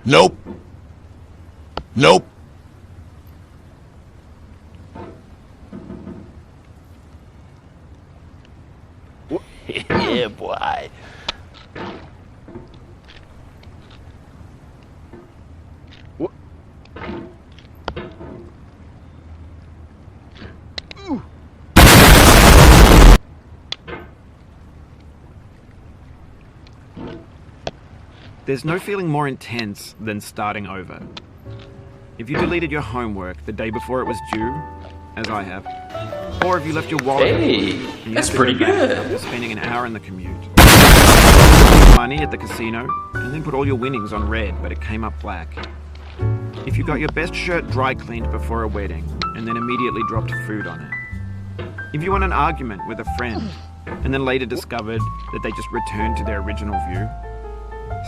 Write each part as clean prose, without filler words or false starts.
Nope. Nope. Yeah, boy. There's no feeling more intense than starting over. If you deleted your homework the day before it was due, as I have, or if you left your wallet Hey, and you that's have to go pretty back good. after spending an hour in the commute, money at the casino, and then put all your winnings on red, but it came up black. If you got your best shirt dry cleaned before a wedding, and then immediately dropped food on it. If you won an argument with a friend, and then later discovered that they just returned to their original view.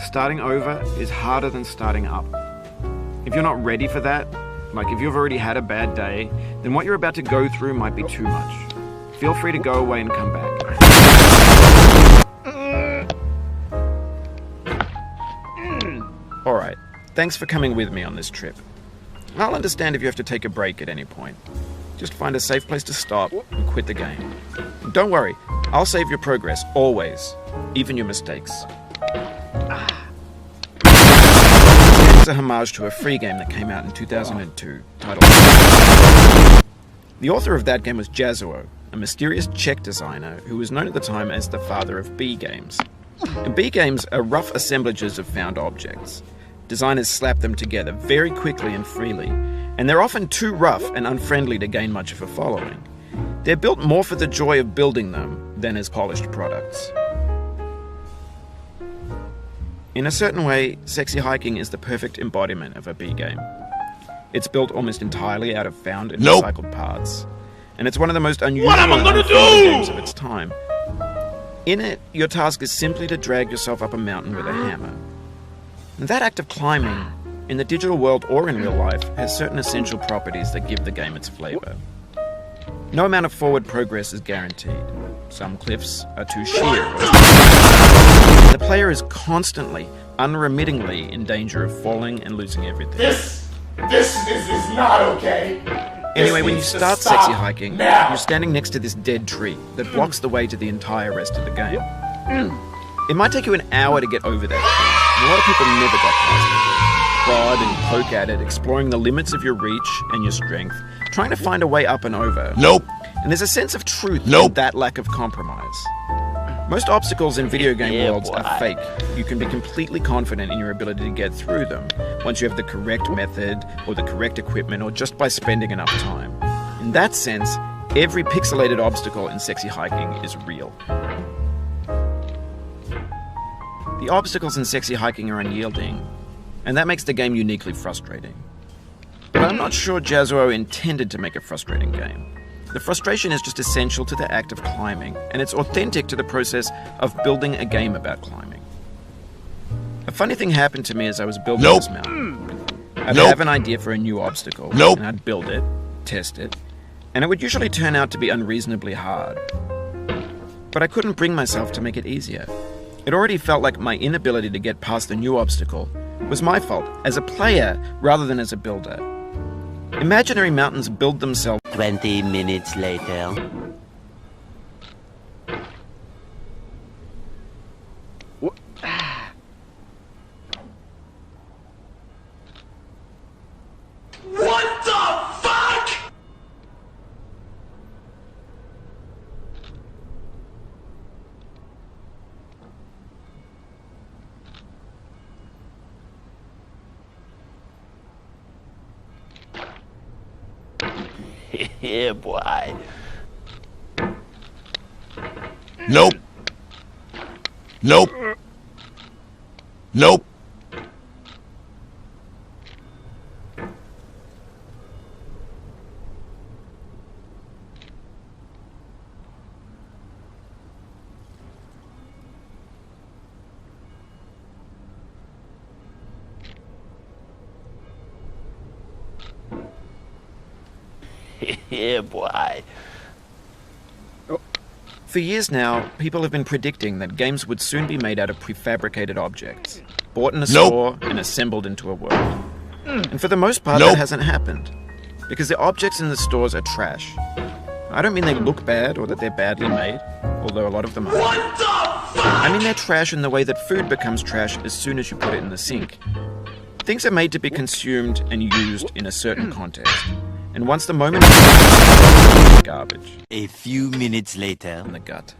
Starting over is harder than starting up. If you're not ready for that, like if you've already had a bad day, then what you're about to go through might be too much. Feel free to go away and come back. Alright, thanks for coming with me on this trip. I'll understand if you have to take a break at any point. Just find a safe place to stop and quit the game. And don't worry, I'll save your progress, always. Even your mistakes. It's a homage to a free game that came out in 2002, titled... The author of that game was Jazzuo, a mysterious Czech designer who was known at the time as the father of B games. And B games are rough assemblages of found objects. Designers slap them together very quickly and freely, and they're often too rough and unfriendly to gain much of a following. They're built more for the joy of building them than as polished products. In a certain way, Sexy Hiking is the perfect embodiment of a B game. It's built almost entirely out of found and recycled parts, and it's one of the most unusual and unfriendly games of its time. In it, your task is simply to drag yourself up a mountain with a hammer. And that act of climbing, in the digital world or in real life, has certain essential properties that give the game its flavor. No amount of forward progress is guaranteed. Some cliffs are too sheer. The player is constantly, unremittingly in danger of falling and losing everything. This is not okay. Anyway, when you start Sexy Hiking, you're standing next to this dead tree that blocks the way to the entire rest of the game. It might take you an hour to get over that tree. A lot of people never got past it. Prod and poke at it, exploring the limits of your reach and your strength, trying to find a way up and over. Nope. And there's a sense of truth in that lack of compromise. Most obstacles in video game worlds are fake. You can be completely confident in your ability to get through them once you have the correct method or the correct equipment or just by spending enough time. In that sense, every pixelated obstacle in Sexy Hiking is real. The obstacles in Sexy Hiking are unyielding, and that makes the game uniquely frustrating. But I'm not sure Jazzuo intended to make a frustrating game. The frustration is just essential to the act of climbing, and it's authentic to the process of building a game about climbing. A funny thing happened to me as I was building this mountain. I'd have an idea for a new obstacle, and I'd build it, test it, and it would usually turn out to be unreasonably hard. But I couldn't bring myself to make it easier. It already felt like my inability to get past the new obstacle was my fault, as a player rather than as a builder. Imaginary mountains build themselves. 20 minutes later. What the fuck? Yeah, boy. Nope. Nope. Nope. Yeah, boy. For years now, people have been predicting that games would soon be made out of prefabricated objects, bought in a Nope. store and assembled into a world. And for the most part, Nope. that hasn't happened. Because the objects in the stores are trash. I don't mean they look bad or that they're badly made, although a lot of them are. What the fuck? I mean they're trash in the way that food becomes trash as soon as you put it in the sink. Things are made to be consumed and used in a certain context. And once the moment is garbage A few minutes later. in the gut.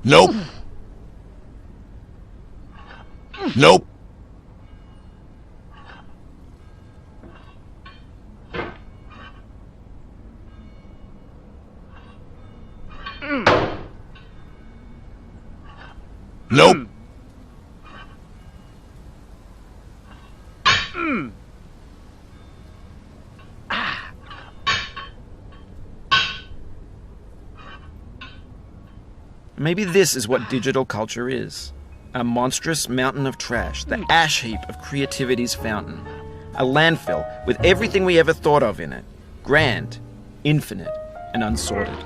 Nope. Nope. Nope. Maybe this is what digital culture is. A monstrous mountain of trash, the ash heap of creativity's fountain. A landfill with everything we ever thought of in it. Grand, infinite, and unsorted.